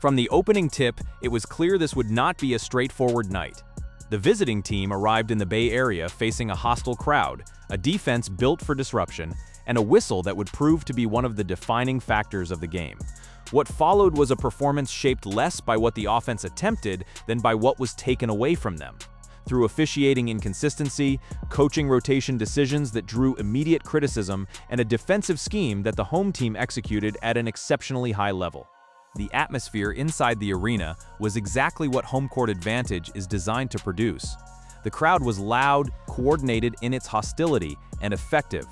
From the opening tip, it was clear this would not be a straightforward night. The visiting team arrived in the Bay Area facing a hostile crowd, a defense built for disruption, and a whistle that would prove to be one of the defining factors of the game. What followed was a performance shaped less by what the offense attempted than by what was taken away from them. Through officiating inconsistency, coaching rotation decisions that drew immediate criticism, and a defensive scheme that the home team executed at an exceptionally high level. The atmosphere inside the arena was exactly what home court advantage is designed to produce. The crowd was loud, coordinated in its hostility, and effective.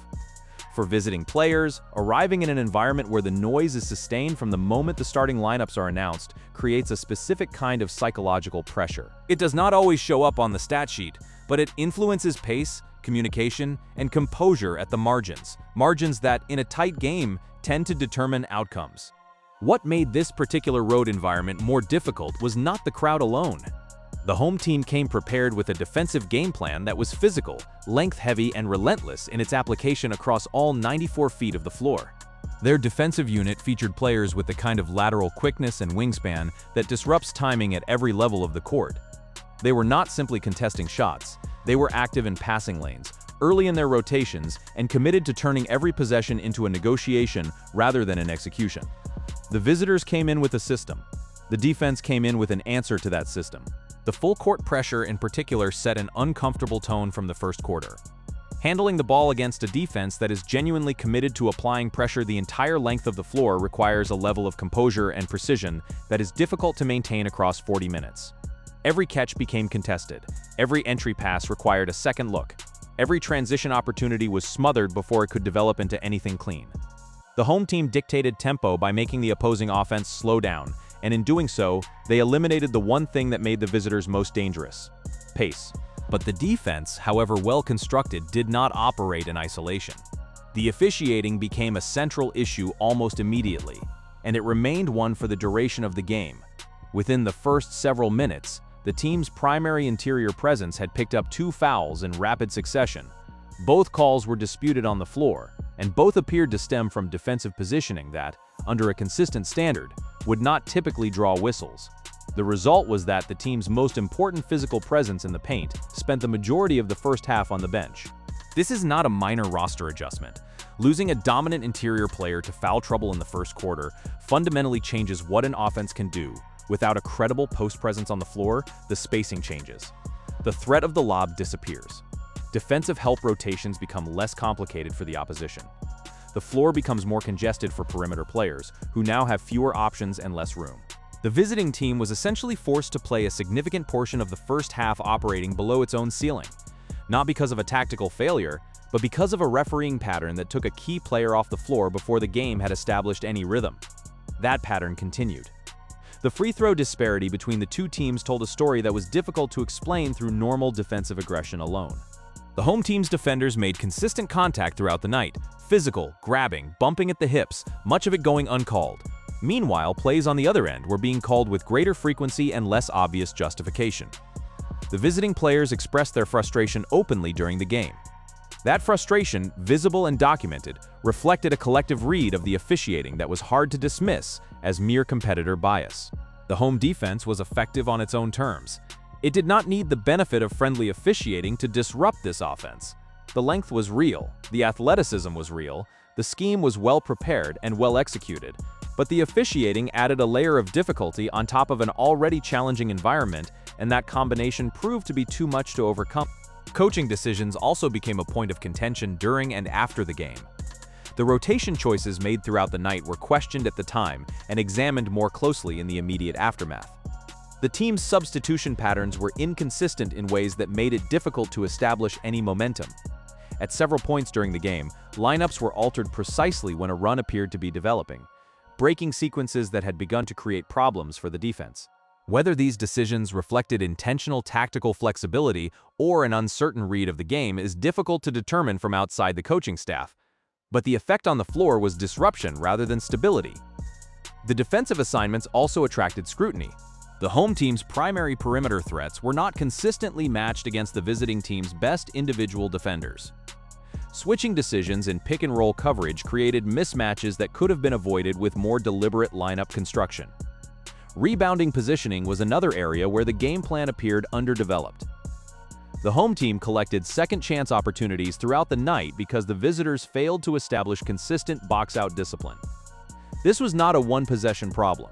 For visiting players, arriving in an environment where the noise is sustained from the moment the starting lineups are announced creates a specific kind of psychological pressure. It does not always show up on the stat sheet, but it influences pace, communication, and composure at the margins that, in a tight game, tend to determine outcomes. What made this particular road environment more difficult was not the crowd alone. The home team came prepared with a defensive game plan that was physical, length-heavy, and relentless in its application across all 94 feet of the floor. Their defensive unit featured players with the kind of lateral quickness and wingspan that disrupts timing at every level of the court. They were not simply contesting shots, they were active in passing lanes, early in their rotations, and committed to turning every possession into a negotiation rather than an execution. The visitors came in with a system. The defense came in with an answer to that system. The full court pressure in particular set an uncomfortable tone from the first quarter. Handling the ball against a defense that is genuinely committed to applying pressure the entire length of the floor requires a level of composure and precision that is difficult to maintain across 40 minutes. Every catch became contested. Every entry pass required a second look. Every transition opportunity was smothered before it could develop into anything clean. The home team dictated tempo by making the opposing offense slow down, and in doing so, they eliminated the one thing that made the visitors most dangerous: pace. But the defense, however well constructed, did not operate in isolation. The officiating became a central issue almost immediately, and it remained one for the duration of the game. Within the first several minutes, the team's primary interior presence had picked up 2 fouls in rapid succession. Both calls were disputed on the floor, and both appeared to stem from defensive positioning that, under a consistent standard, would not typically draw whistles. The result was that the team's most important physical presence in the paint spent the majority of the first half on the bench. This is not a minor roster adjustment. Losing a dominant interior player to foul trouble in the first quarter fundamentally changes what an offense can do. Without a credible post presence on the floor, the spacing changes. The threat of the lob disappears. Defensive help rotations become less complicated for the opposition. The floor becomes more congested for perimeter players, who now have fewer options and less room. The visiting team was essentially forced to play a significant portion of the first half operating below its own ceiling, not because of a tactical failure, but because of a refereeing pattern that took a key player off the floor before the game had established any rhythm. That pattern continued. The free throw disparity between the two teams told a story that was difficult to explain through normal defensive aggression alone. The home team's defenders made consistent contact throughout the night, physical, grabbing, bumping at the hips, much of it going uncalled. Meanwhile, plays on the other end were being called with greater frequency and less obvious justification. The visiting players expressed their frustration openly during the game. That frustration, visible and documented, reflected a collective read of the officiating that was hard to dismiss as mere competitor bias. The home defense was effective on its own terms. It did not need the benefit of friendly officiating to disrupt this offense. The length was real, the athleticism was real, the scheme was well prepared and well executed, but the officiating added a layer of difficulty on top of an already challenging environment, and that combination proved to be too much to overcome. Coaching decisions also became a point of contention during and after the game. The rotation choices made throughout the night were questioned at the time and examined more closely in the immediate aftermath. The team's substitution patterns were inconsistent in ways that made it difficult to establish any momentum. At several points during the game, lineups were altered precisely when a run appeared to be developing, breaking sequences that had begun to create problems for the defense. Whether these decisions reflected intentional tactical flexibility or an uncertain read of the game is difficult to determine from outside the coaching staff, but the effect on the floor was disruption rather than stability. The defensive assignments also attracted scrutiny. The home team's primary perimeter threats were not consistently matched against the visiting team's best individual defenders. Switching decisions in pick-and-roll coverage created mismatches that could have been avoided with more deliberate lineup construction. Rebounding positioning was another area where the game plan appeared underdeveloped. The home team collected second-chance opportunities throughout the night because the visitors failed to establish consistent box-out discipline. This was not a one-possession problem.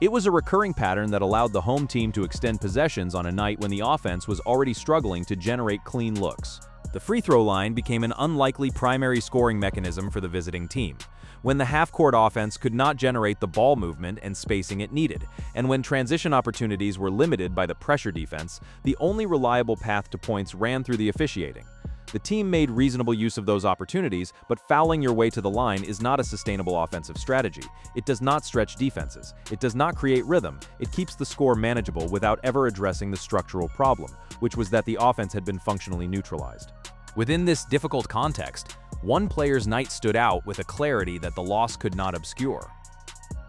It was a recurring pattern that allowed the home team to extend possessions on a night when the offense was already struggling to generate clean looks. The free throw line became an unlikely primary scoring mechanism for the visiting team, when the half-court offense could not generate the ball movement and spacing it needed, and when transition opportunities were limited by the pressure defense. The only reliable path to points ran through the officiating. The team made reasonable use of those opportunities, but fouling your way to the line is not a sustainable offensive strategy. It does not stretch defenses. It does not create rhythm. It keeps the score manageable without ever addressing the structural problem, which was that the offense had been functionally neutralized. Within this difficult context, one player's night stood out with a clarity that the loss could not obscure.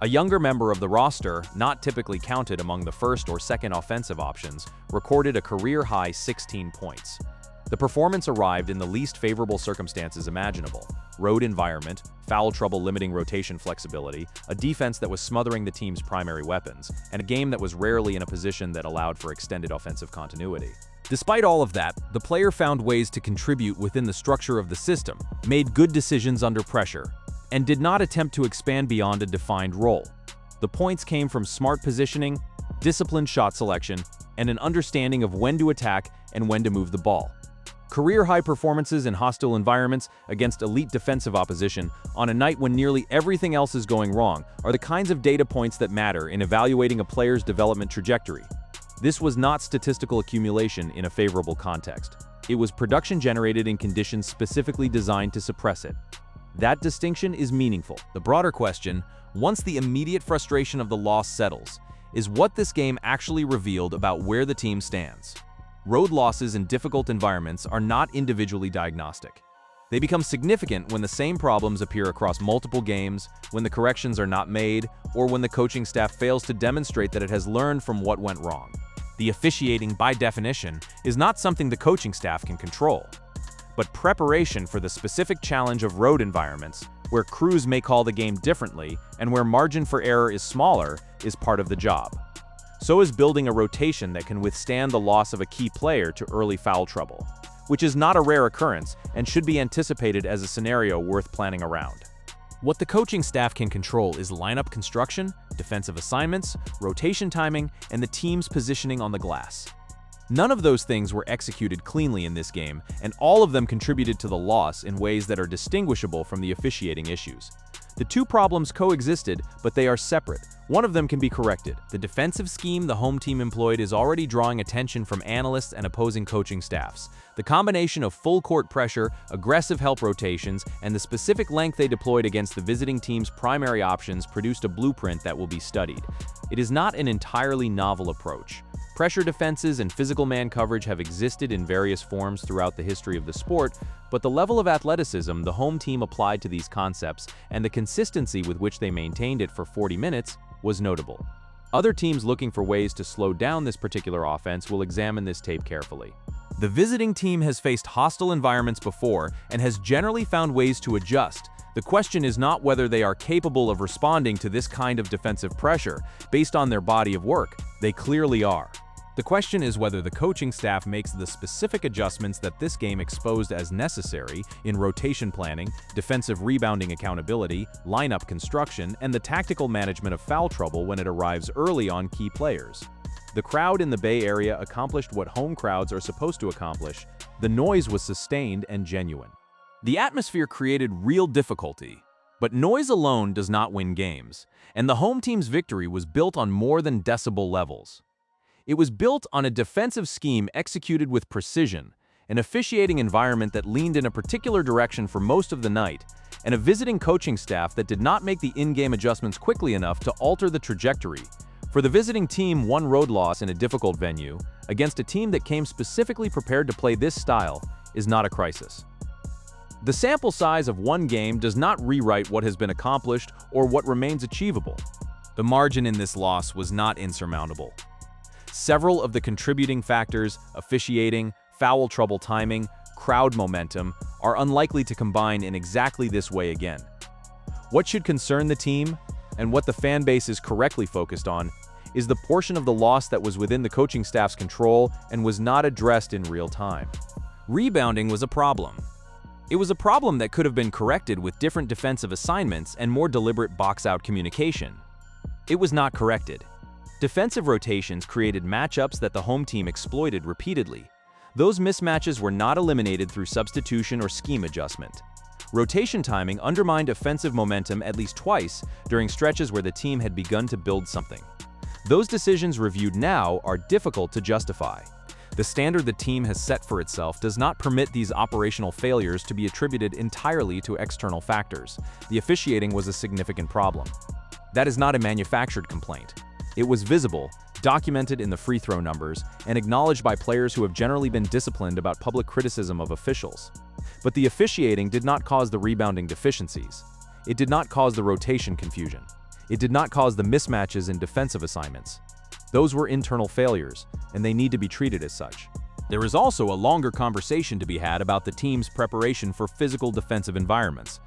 A younger member of the roster, not typically counted among the first or second offensive options, recorded a career-high 16 points. The performance arrived in the least favorable circumstances imaginable: road environment, foul trouble limiting rotation flexibility, a defense that was smothering the team's primary weapons, and a game that was rarely in a position that allowed for extended offensive continuity. Despite all of that, the player found ways to contribute within the structure of the system, made good decisions under pressure, and did not attempt to expand beyond a defined role. The points came from smart positioning, disciplined shot selection, and an understanding of when to attack and when to move the ball. Career-high performances in hostile environments against elite defensive opposition on a night when nearly everything else is going wrong are the kinds of data points that matter in evaluating a player's development trajectory. This was not statistical accumulation in a favorable context. It was production generated in conditions specifically designed to suppress it. That distinction is meaningful. The broader question, once the immediate frustration of the loss settles, is what this game actually revealed about where the team stands. Road losses in difficult environments are not individually diagnostic. They become significant when the same problems appear across multiple games, when the corrections are not made, or when the coaching staff fails to demonstrate that it has learned from what went wrong. The officiating, by definition, is not something the coaching staff can control. But preparation for the specific challenge of road environments, where crews may call the game differently and where margin for error is smaller, is part of the job. So is building a rotation that can withstand the loss of a key player to early foul trouble, which is not a rare occurrence and should be anticipated as a scenario worth planning around. What the coaching staff can control is lineup construction, defensive assignments, rotation timing, and the team's positioning on the glass. None of those things were executed cleanly in this game, and all of them contributed to the loss in ways that are distinguishable from the officiating issues. The two problems coexisted, but they are separate. One of them can be corrected. The defensive scheme the home team employed is already drawing attention from analysts and opposing coaching staffs. The combination of full-court pressure, aggressive help rotations, and the specific length they deployed against the visiting team's primary options produced a blueprint that will be studied. It is not an entirely novel approach. Pressure defenses and physical man coverage have existed in various forms throughout the history of the sport, but the level of athleticism the home team applied to these concepts and the consistency with which they maintained it for 40 minutes was notable. Other teams looking for ways to slow down this particular offense will examine this tape carefully. The visiting team has faced hostile environments before and has generally found ways to adjust. The question is not whether they are capable of responding to this kind of defensive pressure based on their body of work. They clearly are. The question is whether the coaching staff makes the specific adjustments that this game exposed as necessary in rotation planning, defensive rebounding accountability, lineup construction, and the tactical management of foul trouble when it arrives early on key players. The crowd in the Bay Area accomplished what home crowds are supposed to accomplish. The noise was sustained and genuine. The atmosphere created real difficulty, but noise alone does not win games, and the home team's victory was built on more than decibel levels. It was built on a defensive scheme executed with precision, an officiating environment that leaned in a particular direction for most of the night, and a visiting coaching staff that did not make the in-game adjustments quickly enough to alter the trajectory. For the visiting team, one road loss in a difficult venue, against a team that came specifically prepared to play this style, is not a crisis. The sample size of one game does not rewrite what has been accomplished or what remains achievable. The margin in this loss was not insurmountable. Several of the contributing factors, officiating, foul trouble timing, crowd momentum, are unlikely to combine in exactly this way again. What should concern the team, and what the fan base is correctly focused on, is the portion of the loss that was within the coaching staff's control and was not addressed in real time. Rebounding was a problem. It was a problem that could have been corrected with different defensive assignments and more deliberate box-out communication. It was not corrected. Defensive rotations created matchups that the home team exploited repeatedly. Those mismatches were not eliminated through substitution or scheme adjustment. Rotation timing undermined offensive momentum at least twice during stretches where the team had begun to build something. Those decisions reviewed now are difficult to justify. The standard the team has set for itself does not permit these operational failures to be attributed entirely to external factors. The officiating was a significant problem. That is not a manufactured complaint. It was visible, documented in the free throw numbers, and acknowledged by players who have generally been disciplined about public criticism of officials. But the officiating did not cause the rebounding deficiencies. It did not cause the rotation confusion. It did not cause the mismatches in defensive assignments. Those were internal failures, and they need to be treated as such. There is also a longer conversation to be had about the team's preparation for physical defensive environments.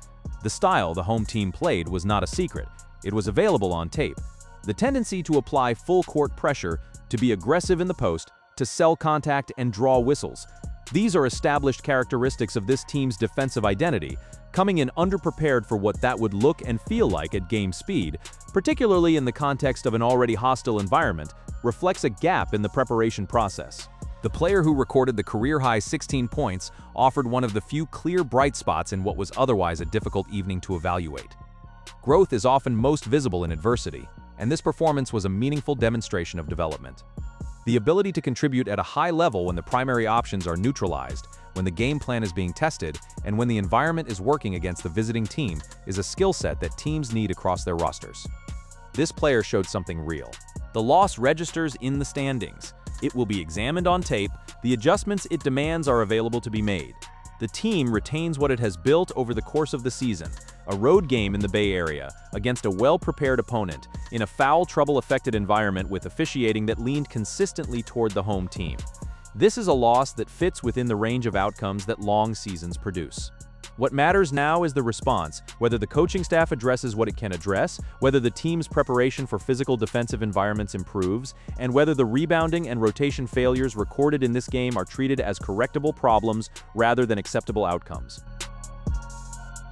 The style the home team played was not a secret. It was available on tape. The tendency to apply full-court pressure, to be aggressive in the post, to sell contact and draw whistles. These are established characteristics of this team's defensive identity, coming in underprepared for what that would look and feel like at game speed, particularly in the context of an already hostile environment, reflects a gap in the preparation process. The player who recorded the career-high 16 points offered one of the few clear bright spots in what was otherwise a difficult evening to evaluate. Growth is often most visible in adversity, and this performance was a meaningful demonstration of development. The ability to contribute at a high level when the primary options are neutralized, when the game plan is being tested, and when the environment is working against the visiting team is a skill set that teams need across their rosters. This player showed something real. The loss registers in the standings. It will be examined on tape. The adjustments it demands are available to be made. The team retains what it has built over the course of the season, a road game in the Bay Area, against a well-prepared opponent, in a foul trouble-affected environment with officiating that leaned consistently toward the home team. This is a loss that fits within the range of outcomes that long seasons produce. What matters now is the response, whether the coaching staff addresses what it can address, whether the team's preparation for physical defensive environments improves, and whether the rebounding and rotation failures recorded in this game are treated as correctable problems rather than acceptable outcomes.